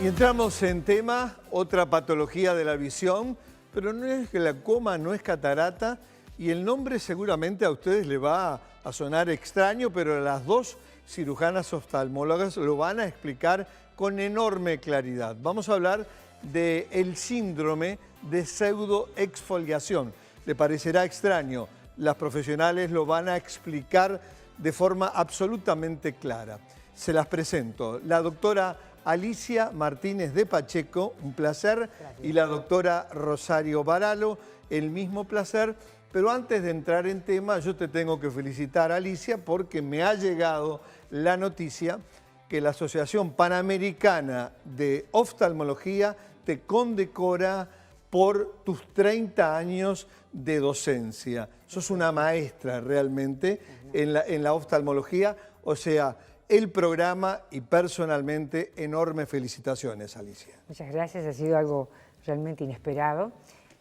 Y entramos en tema, otra patología de la visión, pero no es glaucoma, no es catarata, y el nombre seguramente a ustedes les va a sonar extraño, pero las dos cirujanas oftalmólogas lo van a explicar con enorme claridad. Vamos a hablar del síndrome de pseudoexfoliación. Le parecerá extraño, las profesionales lo van a explicar de forma absolutamente clara. Se las presento. La doctora Alicia Martínez de Pacheco, un placer, y la doctora Rosario Varalo, el mismo placer. Pero antes de entrar en tema, yo te tengo que felicitar, Alicia, porque me ha llegado la noticia que la Asociación Panamericana de Oftalmología te condecora por tus 30 años de docencia. Sos una maestra realmente en la oftalmología, o sea, el programa y personalmente enormes felicitaciones, Alicia. Muchas gracias, ha sido algo realmente inesperado,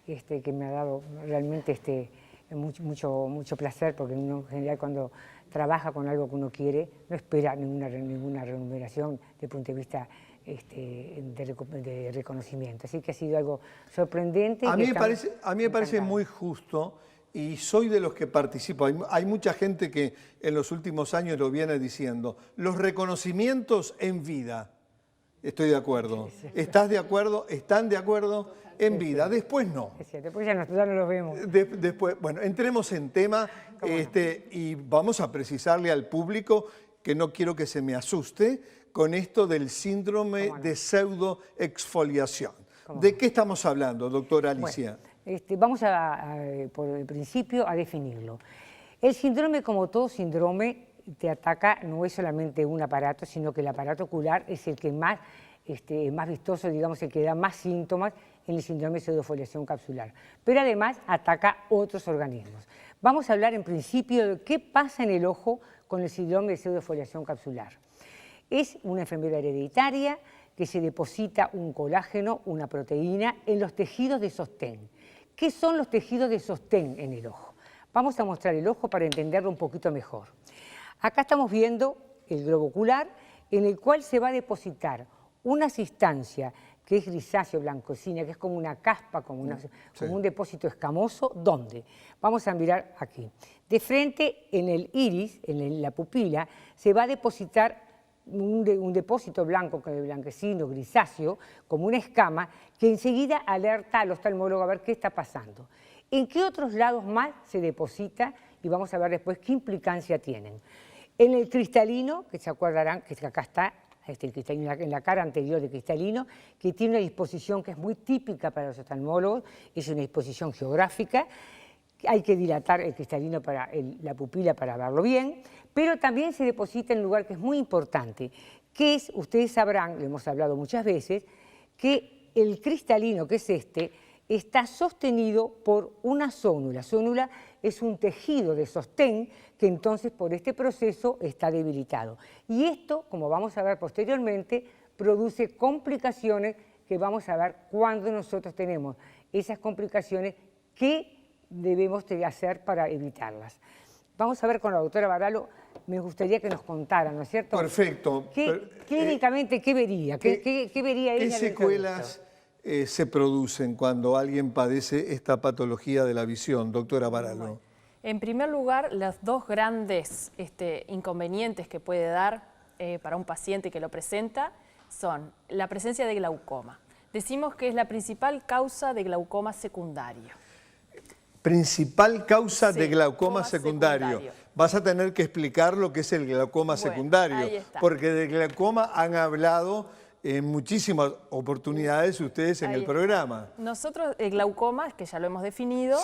que me ha dado realmente mucho placer, porque uno en general cuando trabaja con algo que uno quiere no espera ninguna remuneración desde el punto de vista de reconocimiento. Así que ha sido algo sorprendente. A mí me parece muy justo. Y soy de los que participo. Hay mucha gente que en los últimos años lo viene diciendo. Los reconocimientos en vida. Estoy de acuerdo. ¿Estás de acuerdo? ¿Están de acuerdo? En vida. Después no. Después ya no los vemos. Después, bueno, entremos en tema y vamos a precisarle al público que no quiero que se me asuste con esto del síndrome de pseudoexfoliación. ¿De qué estamos hablando, doctora Alicia? Bueno, vamos por el principio a definirlo. El síndrome, como todo síndrome, te ataca, no es solamente un aparato, sino que el aparato ocular es el que más vistoso, digamos, el que da más síntomas en el síndrome de pseudoexfoliación capsular. Pero además ataca otros organismos. Vamos a hablar en principio de qué pasa en el ojo con el síndrome de pseudoexfoliación capsular. Es una enfermedad hereditaria que se deposita un colágeno, una proteína, en los tejidos de sostén. ¿Qué son los tejidos de sostén en el ojo? Vamos a mostrar el ojo para entenderlo un poquito mejor. Acá estamos viendo el globo ocular en el cual se va a depositar una sustancia que es grisáceo blanquecina, que es como una caspa, como un depósito escamoso. ¿Dónde? Vamos a mirar aquí. De frente en el iris, en la pupila, se va a depositar un depósito blanco, blanquecino, grisáceo, como una escama, que enseguida alerta al oftalmólogo a ver qué está pasando. ¿En qué otros lados más se deposita? Y vamos a ver después qué implicancia tienen. En el cristalino, que se acordarán que acá está, el cristalino en la cara anterior del cristalino, que tiene una disposición que es muy típica para los oftalmólogos, es una disposición geográfica. Hay que dilatar el cristalino para la pupila para verlo bien, pero también se deposita en un lugar que es muy importante, que es, ustedes sabrán, lo hemos hablado muchas veces, que el cristalino, que es está sostenido por una zónula. Zónula es un tejido de sostén que entonces por este proceso está debilitado. Y esto, como vamos a ver posteriormente, produce complicaciones que vamos a ver cuando nosotros tenemos esas complicaciones que debemos hacer para evitarlas. Vamos a ver con la doctora Varalo, me gustaría que nos contara, ¿no es cierto? Perfecto. Clínicamente, ¿qué vería? ¿Qué vería ella? ¿Qué secuelas se producen cuando alguien padece esta patología de la visión, doctora Varalo? Bueno, en primer lugar, los dos grandes inconvenientes que puede dar para un paciente que lo presenta son la presencia de glaucoma. Decimos que es la principal causa de glaucoma secundario. Principal causa de glaucoma secundario. Vas a tener que explicar lo que es el glaucoma secundario, porque de glaucoma han hablado en muchísimas oportunidades ustedes en el programa. Nosotros, el glaucoma, que ya lo hemos definido,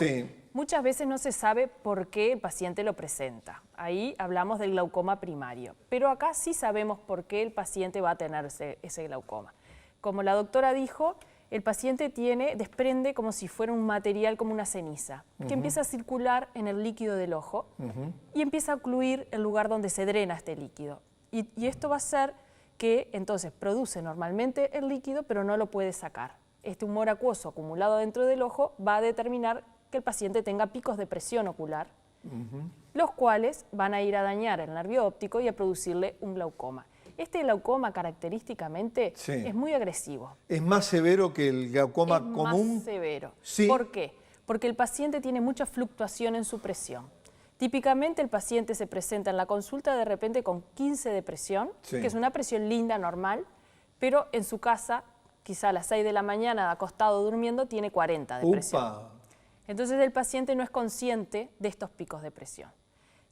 muchas veces no se sabe por qué el paciente lo presenta. Ahí hablamos del glaucoma primario, pero acá sí sabemos por qué el paciente va a tener ese glaucoma. Como la doctora dijo, el paciente desprende como si fuera un material, como una ceniza, que empieza a circular en el líquido del ojo y empieza a ocluir el lugar donde se drena este líquido. Y esto va a hacer que entonces produce normalmente el líquido, pero no lo puede sacar. Este humor acuoso acumulado dentro del ojo va a determinar que el paciente tenga picos de presión ocular, los cuales van a ir a dañar el nervio óptico y a producirle un glaucoma. Este glaucoma característicamente es muy agresivo. ¿Es más severo que el glaucoma común? Es más severo. Sí. ¿Por qué? Porque el paciente tiene mucha fluctuación en su presión. Típicamente el paciente se presenta en la consulta de repente con 15 de presión, que es una presión linda, normal, pero en su casa, quizá a las 6 de la mañana, acostado durmiendo, tiene 40 de presión. Entonces el paciente no es consciente de estos picos de presión.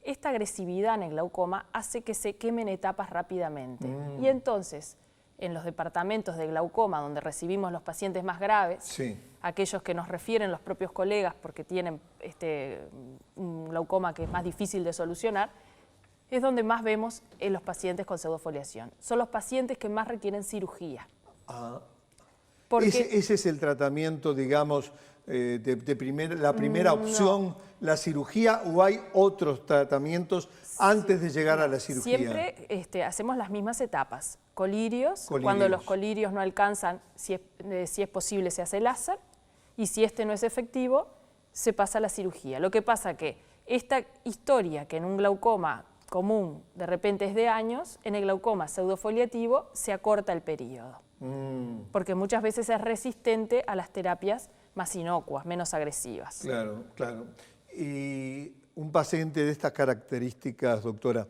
Esta agresividad en el glaucoma hace que se quemen etapas rápidamente. Y entonces, en los departamentos de glaucoma, donde recibimos los pacientes más graves, aquellos que nos refieren los propios colegas porque tienen un glaucoma que es más difícil de solucionar, es donde más vemos en los pacientes con pseudofoliación. Son los pacientes que más requieren cirugía. Ese es el tratamiento, digamos, la primera opción, la cirugía, o hay otros tratamientos antes de llegar a la cirugía. Siempre hacemos las mismas etapas. Colirios, cuando los colirios no alcanzan, si es posible se hace láser, y si no es efectivo, se pasa a la cirugía. Lo que pasa que esta historia que en un glaucoma común de repente es de años, en el glaucoma pseudofoliativo se acorta el periodo. Porque muchas veces es resistente a las terapias más inocuas, menos agresivas. Claro, claro. Y un paciente de estas características, doctora,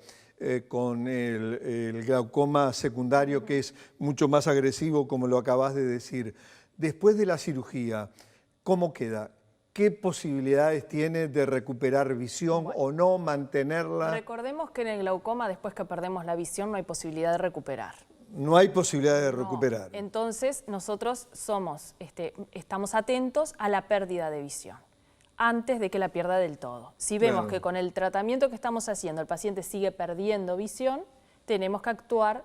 con el glaucoma secundario, que es mucho más agresivo, como lo acabas de decir, después de la cirugía, ¿cómo queda? ¿Qué posibilidades tiene de recuperar visión o no, mantenerla? Recordemos que en el glaucoma, después que perdemos la visión, no hay posibilidad de recuperar. No hay posibilidad de recuperar. Entonces, nosotros estamos atentos a la pérdida de visión, antes de que la pierda del todo. Si vemos que con el tratamiento que estamos haciendo el paciente sigue perdiendo visión, tenemos que actuar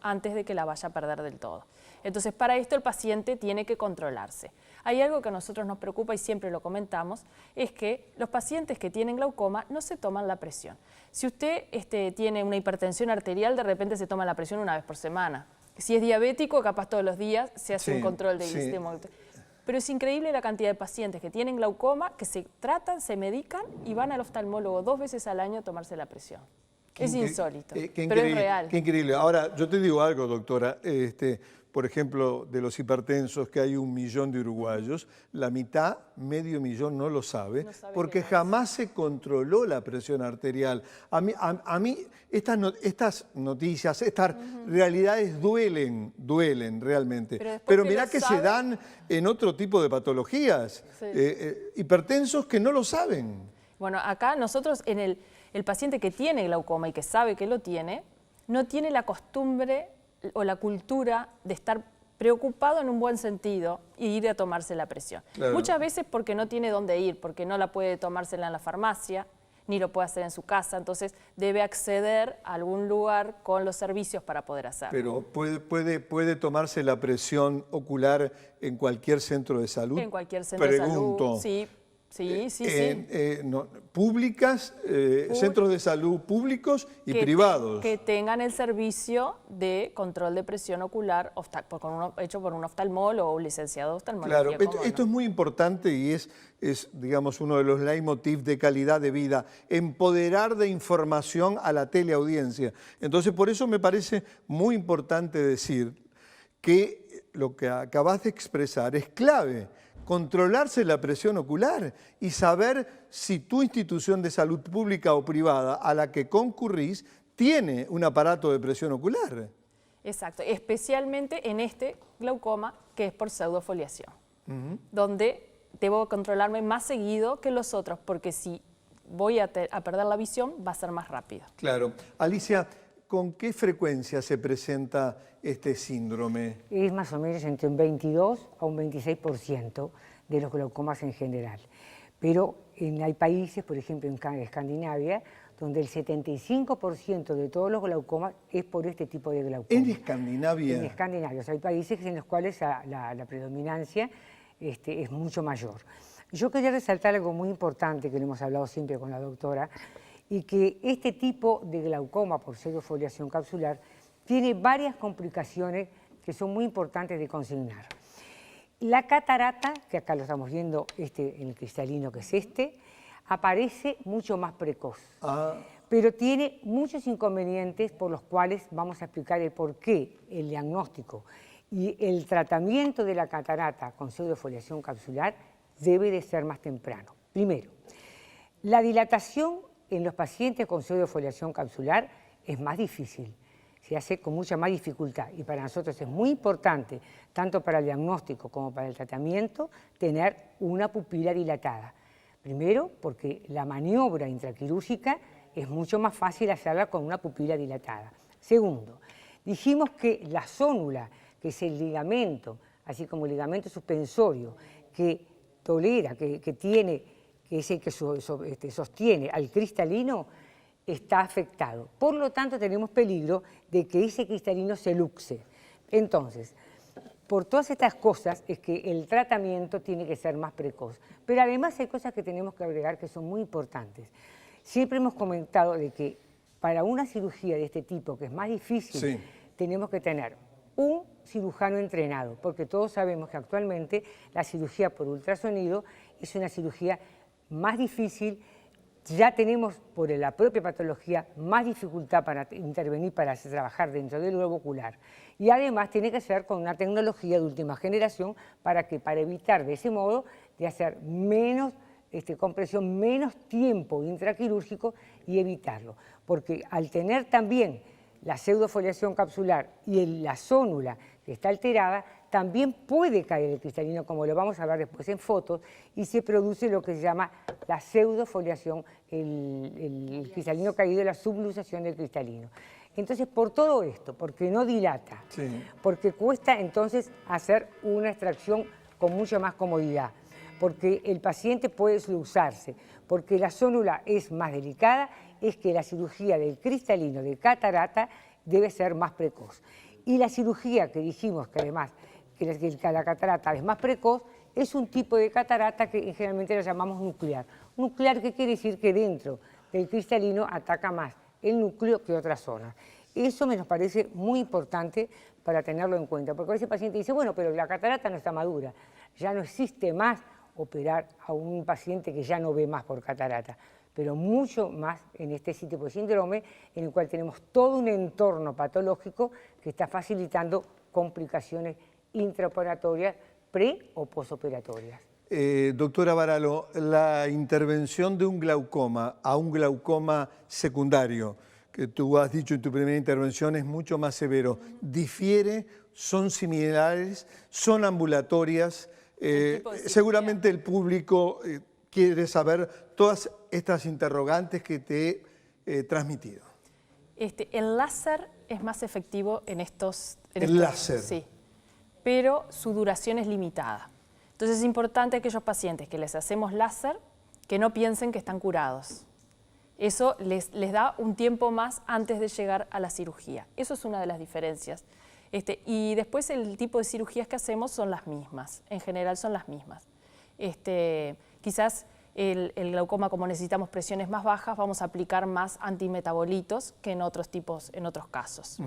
antes de que la vaya a perder del todo. Entonces, para esto el paciente tiene que controlarse. Hay algo que a nosotros nos preocupa y siempre lo comentamos, es que los pacientes que tienen glaucoma no se toman la presión. Si usted tiene una hipertensión arterial, de repente se toma la presión una vez por semana. Si es diabético, capaz todos los días se hace un control de glicemia. Pero es increíble la cantidad de pacientes que tienen glaucoma, que se tratan, se medican y van al oftalmólogo 2 veces al año a tomarse la presión. Es insólito, pero es real. Qué increíble. Ahora, yo te digo algo, doctora. Por ejemplo, de los hipertensos, que hay 1 millón de uruguayos, la mitad, medio millón, no lo sabe porque jamás se controló la presión arterial. A mí estas noticias, estas realidades duelen realmente. Pero mirá que se dan en otro tipo de patologías. Hipertensos que no lo saben. Bueno, acá nosotros, el paciente que tiene glaucoma y que sabe que lo tiene, no tiene la costumbre o la cultura de estar preocupado en un buen sentido y ir a tomarse la presión. Muchas veces porque no tiene dónde ir, porque no la puede tomársela en la farmacia, ni lo puede hacer en su casa, entonces debe acceder a algún lugar con los servicios para poder hacerlo. Pero ¿puede tomarse la presión ocular en cualquier centro de salud? En cualquier centro de salud, sí. Públicas, centros de salud públicos y privados. Que tengan el servicio de control de presión ocular hecho por un oftalmólogo o un licenciado de oftalmología. Claro, esto es muy importante y es, digamos, uno de los leitmotiv de calidad de vida, empoderar de información a la teleaudiencia. Entonces, por eso me parece muy importante decir que lo que acabas de expresar es clave. Controlarse la presión ocular y saber si tu institución de salud pública o privada a la que concurrís tiene un aparato de presión ocular. Exacto, especialmente en este glaucoma que es por pseudofoliación, donde debo controlarme más seguido que los otros, porque si voy a perder la visión va a ser más rápido. Claro. Alicia, ¿con qué frecuencia se presenta este síndrome? Es más o menos entre un 22 a un 26% de los glaucomas en general. Pero hay países, por ejemplo en Escandinavia, donde el 75% de todos los glaucomas es por este tipo de glaucoma. ¿En Escandinavia? En Escandinavia. O sea, hay países en los cuales la predominancia es mucho mayor. Yo quería resaltar algo muy importante que lo hemos hablado siempre con la doctora, y que este tipo de glaucoma por pseudofoliación capsular tiene varias complicaciones que son muy importantes de consignar. La catarata, que acá lo estamos viendo en el cristalino que es aparece mucho más precoz. pero tiene muchos inconvenientes por los cuales vamos a explicar el porqué, el diagnóstico y el tratamiento de la catarata con pseudofoliación capsular debe de ser más temprano. Primero, la dilatación en los pacientes con pseudofoliación capsular es más difícil, se hace con mucha más dificultad y para nosotros es muy importante, tanto para el diagnóstico como para el tratamiento, tener una pupila dilatada. Primero, porque la maniobra intraquirúrgica es mucho más fácil hacerla con una pupila dilatada. Segundo, dijimos que la zónula, que es el ligamento, así como el ligamento suspensorio, que tolera, que es el que sostiene al cristalino, está afectado. Por lo tanto, tenemos peligro de que ese cristalino se luxe. Entonces, por todas estas cosas es que el tratamiento tiene que ser más precoz. Pero además hay cosas que tenemos que agregar que son muy importantes. Siempre hemos comentado de que para una cirugía de este tipo, que es más difícil, tenemos que tener un cirujano entrenado, porque todos sabemos que actualmente la cirugía por ultrasonido es una cirugía más difícil. Ya tenemos, por la propia patología, más dificultad para intervenir, para trabajar dentro del globo ocular. Y además tiene que ser con una tecnología de última generación para evitar de ese modo de hacer menos compresión, menos tiempo intraquirúrgico y evitarlo. Porque al tener también la pseudofoliación capsular y la zónula que está alterada, también puede caer el cristalino, como lo vamos a ver después en fotos, y se produce lo que se llama la pseudofoliación, el cristalino caído, la subluxación del cristalino. Entonces, por todo esto, porque no dilata, porque cuesta entonces hacer una extracción con mucha más comodidad, porque el paciente puede subluxarse, porque la zónula es más delicada, es que la cirugía del cristalino de catarata debe ser más precoz. Y la cirugía que dijimos que además que la catarata es más precoz, es un tipo de catarata que generalmente la llamamos nuclear. Nuclear, ¿qué quiere decir? Que dentro del cristalino ataca más el núcleo que otras zonas. Eso me nos parece muy importante para tenerlo en cuenta, porque a veces el paciente dice, bueno, pero la catarata no está madura, ya no existe más operar a un paciente que ya no ve más por catarata, pero mucho más en este tipo de síndrome en el cual tenemos todo un entorno patológico que está facilitando complicaciones intraoperatorias, pre o posoperatorias. Doctora Varalo, la intervención de un glaucoma a un glaucoma secundario, que tú has dicho en tu primera intervención es mucho más severo, ¿difiere? ¿Son similares? ¿Son ambulatorias? Seguramente el público quiere saber todas estas interrogantes que te he transmitido. El láser es más efectivo en estos... ¿El láser? Sí, pero su duración es limitada. Entonces es importante a aquellos pacientes que les hacemos láser que no piensen que están curados. Eso les da un tiempo más antes de llegar a la cirugía. Eso es una de las diferencias. Y después el tipo de cirugías que hacemos son las mismas, en general son las mismas. Quizás el glaucoma, como necesitamos presiones más bajas, vamos a aplicar más antimetabolitos que en otros casos.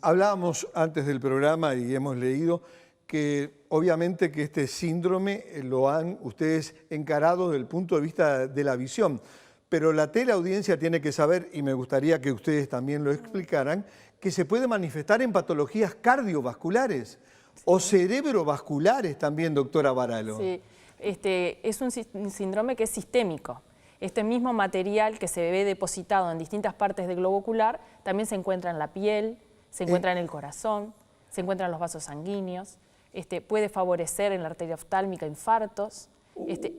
Hablábamos antes del programa y hemos leído que obviamente que este síndrome lo han ustedes encarado desde el punto de vista de la visión, pero la teleaudiencia tiene que saber, y me gustaría que ustedes también lo explicaran, que se puede manifestar en patologías cardiovasculares o cerebrovasculares también, doctora Varalo. Sí, es un síndrome que es sistémico. Este mismo material que se ve depositado en distintas partes del globo ocular también se encuentra en la piel, se encuentra en el corazón, se encuentra en los vasos sanguíneos, puede favorecer en la arteria oftálmica infartos.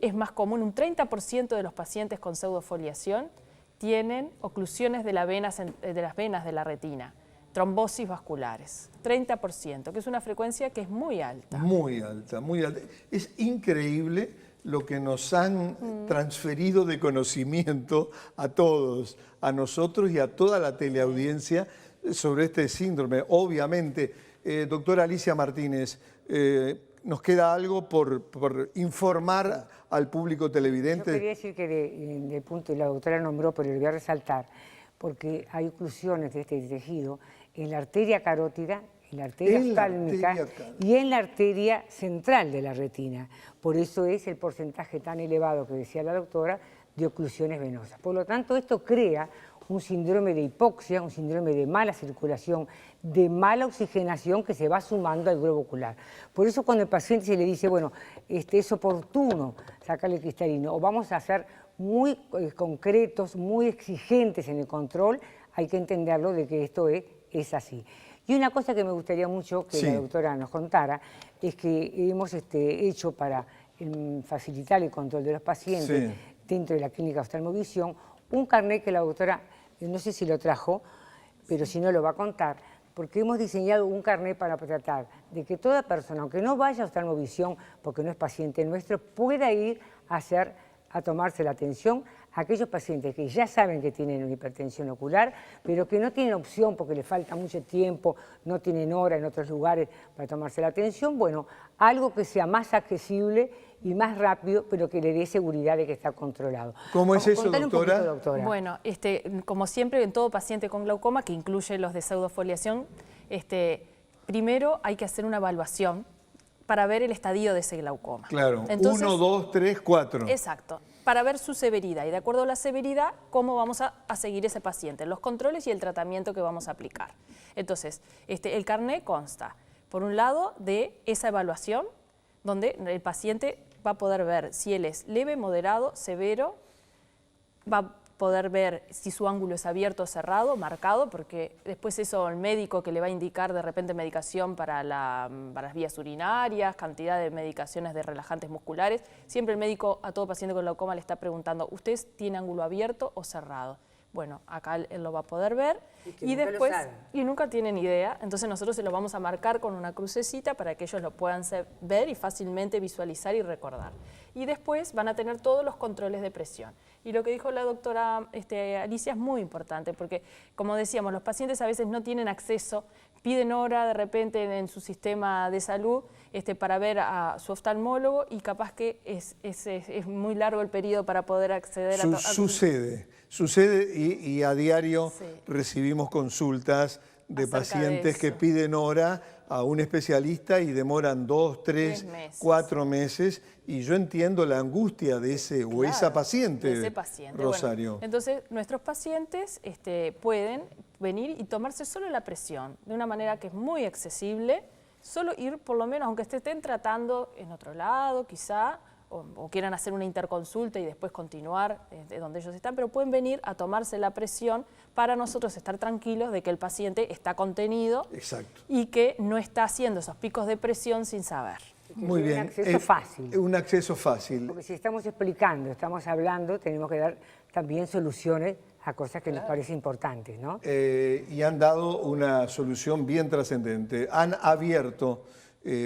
Es más común, un 30% de los pacientes con pseudofoliación tienen oclusiones de las venas de la retina, trombosis vasculares, 30%, que es una frecuencia que es muy alta. Muy alta, muy alta. Es increíble lo que nos han transferido de conocimiento a todos, a nosotros y a toda la teleaudiencia sobre este síndrome. Obviamente, doctora Alicia Martínez, nos queda algo por informar al público televidente. Yo quería decir que del punto, la doctora nombró, pero le voy a resaltar, porque hay oclusiones de este tejido en la arteria carótida, en la arteria oftálmica y en la arteria central de la retina. Por eso es el porcentaje tan elevado que decía la doctora de oclusiones venosas. Por lo tanto, esto crea un síndrome de hipoxia, un síndrome de mala circulación, de mala oxigenación que se va sumando al globo ocular. Por eso cuando el paciente se le dice, bueno, es oportuno sacarle el cristalino, o vamos a ser muy concretos, muy exigentes en el control, hay que entenderlo de que esto es así. Y una cosa que me gustaría mucho que la doctora nos contara es que hemos hecho para facilitar el control de los pacientes dentro de la clínica Oftalmovisión un carnet que la doctora, no sé si lo trajo, pero si no lo va a contar, porque hemos diseñado un carnet para tratar de que toda persona, aunque no vaya a Oftalmovisión porque no es paciente nuestro, pueda ir a tomarse la atención a aquellos pacientes que ya saben que tienen una hipertensión ocular, pero que no tienen opción porque les falta mucho tiempo, no tienen hora en otros lugares para tomarse la atención. Bueno, algo que sea más accesible y más rápido, pero que le dé seguridad de que está controlado. ¿Cómo es eso, doctora? Un poquito, doctora? Bueno, como siempre en todo paciente con glaucoma, que incluye los de pseudofoliación, primero hay que hacer una evaluación para ver el estadio de ese glaucoma. Claro, entonces, 1, 2, 3, 4. Exacto, para ver su severidad y de acuerdo a la severidad, cómo vamos a seguir ese paciente, los controles y el tratamiento que vamos a aplicar. Entonces, el carnet consta, por un lado, de esa evaluación, donde el paciente va a poder ver si él es leve, moderado, severo, va a poder ver si su ángulo es abierto o cerrado, marcado, porque después eso el médico que le va a indicar de repente medicación para las vías urinarias, cantidad de medicaciones de relajantes musculares. Siempre el médico a todo paciente con glaucoma le está preguntando, ¿usted tiene ángulo abierto o cerrado? Bueno, acá él lo va a poder ver y después, y nunca tienen idea, entonces nosotros se lo vamos a marcar con una crucecita para que ellos lo puedan ver y fácilmente visualizar y recordar. Y después van a tener todos los controles de presión. Y lo que dijo la doctora Alicia es muy importante porque, como decíamos, los pacientes a veces no tienen acceso, piden hora de repente en su sistema de salud para ver a su oftalmólogo y capaz que es muy largo el periodo para poder acceder a... Sucede y a diario recibimos consultas de pacientes que piden hora a un especialista y demoran 2, 3, 4 meses y yo entiendo la angustia de ese o esa paciente, Rosario. Bueno, entonces nuestros pacientes pueden venir y tomarse solo la presión de una manera que es muy accesible, solo ir por lo menos, aunque estén tratando en otro lado quizá, o quieran hacer una interconsulta y después continuar de donde ellos están, pero pueden venir a tomarse la presión para nosotros estar tranquilos de que el paciente está contenido y que no está haciendo esos picos de presión sin saber. Muy bien. Un acceso fácil. Un acceso fácil. Porque si estamos explicando, estamos hablando, tenemos que dar también soluciones a cosas que nos parecen importantes, ¿no? Y han dado una solución bien trascendente. Han abierto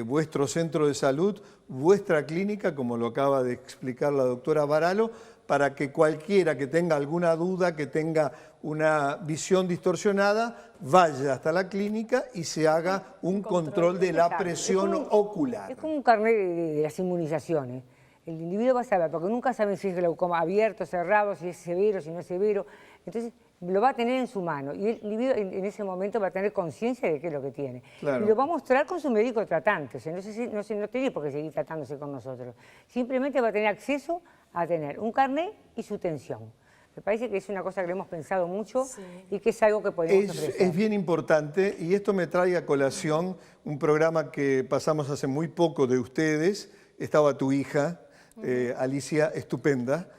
vuestro centro de salud, vuestra clínica, como lo acaba de explicar la doctora Varalo, para que cualquiera que tenga alguna duda, que tenga una visión distorsionada, vaya hasta la clínica y se haga un control de la presión ocular. Es como un carnet de las inmunizaciones. El individuo va a saber, porque nunca saben si es glaucoma abierto, cerrado, si es severo, si no es severo. Entonces, lo va a tener en su mano y el individuo en ese momento va a tener conciencia de qué es lo que tiene. Claro. Y lo va a mostrar con su médico tratante. O sea, no tiene por qué seguir tratándose con nosotros. Simplemente va a tener acceso a tener un carnet y su tensión. Me parece que es una cosa que lo hemos pensado mucho y que es algo que podemos ofrecer. Es bien importante y esto me trae a colación un programa que pasamos hace muy poco de ustedes. Estaba tu hija, Alicia, estupenda.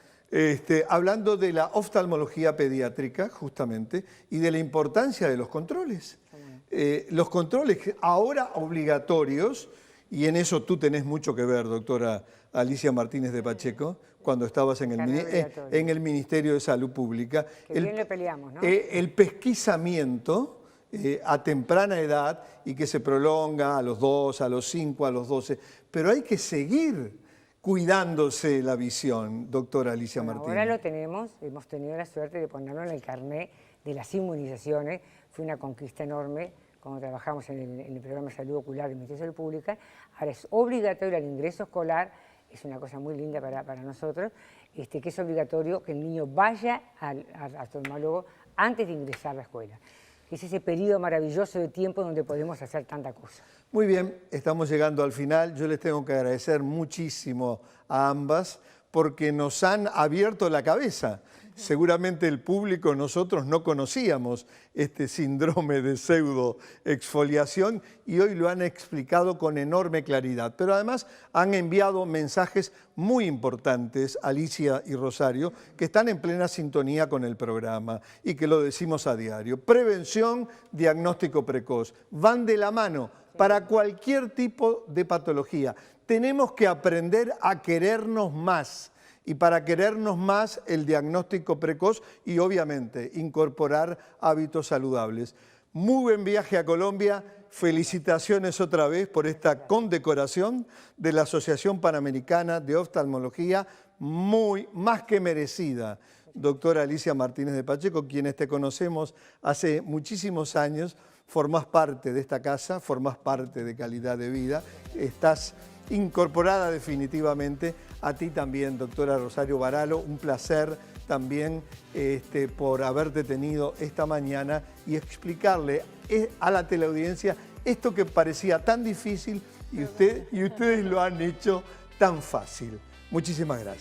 Hablando de la oftalmología pediátrica, justamente, y de la importancia de los controles. Los controles ahora obligatorios, y en eso tú tenés mucho que ver, doctora Alicia Martínez de Pacheco, cuando estabas en el Ministerio de Salud Pública. Que bien le peleamos, ¿no? El pesquisamiento a temprana edad y que se prolonga a los 2, a los 5, a los 12, pero hay que seguir cuidándose la visión, doctora Alicia Martínez. Ahora lo tenemos, hemos tenido la suerte de ponerlo en el carnet de las inmunizaciones, fue una conquista enorme cuando trabajamos en el programa de salud ocular del Ministerio de Salud Pública. Ahora es obligatorio el ingreso escolar, es una cosa muy linda para nosotros, que es obligatorio que el niño vaya al oftalmólogo antes de ingresar a la escuela. Es ese periodo maravilloso de tiempo donde podemos hacer tanta cosa. Muy bien, estamos llegando al final. Yo les tengo que agradecer muchísimo a ambas porque nos han abierto la cabeza. Seguramente el público, nosotros no conocíamos este síndrome de pseudoexfoliación y hoy lo han explicado con enorme claridad. Pero además han enviado mensajes muy importantes, Alicia y Rosario, que están en plena sintonía con el programa y que lo decimos a diario. Prevención, diagnóstico precoz, van de la mano para cualquier tipo de patología. Tenemos que aprender a querernos más. Y para querernos más, el diagnóstico precoz y obviamente incorporar hábitos saludables. Muy buen viaje a Colombia. Felicitaciones otra vez por esta condecoración de la Asociación Panamericana de Oftalmología, más que merecida. Doctora Alicia Martínez de Pacheco, quienes te conocemos hace muchísimos años, formás parte de esta casa, formás parte de Calidad de Vida, estás incorporada definitivamente. A ti también, doctora Rosario Varalo, un placer también por haberte tenido esta mañana y explicarle a la teleaudiencia esto que parecía tan difícil y ustedes lo han hecho tan fácil. Muchísimas gracias.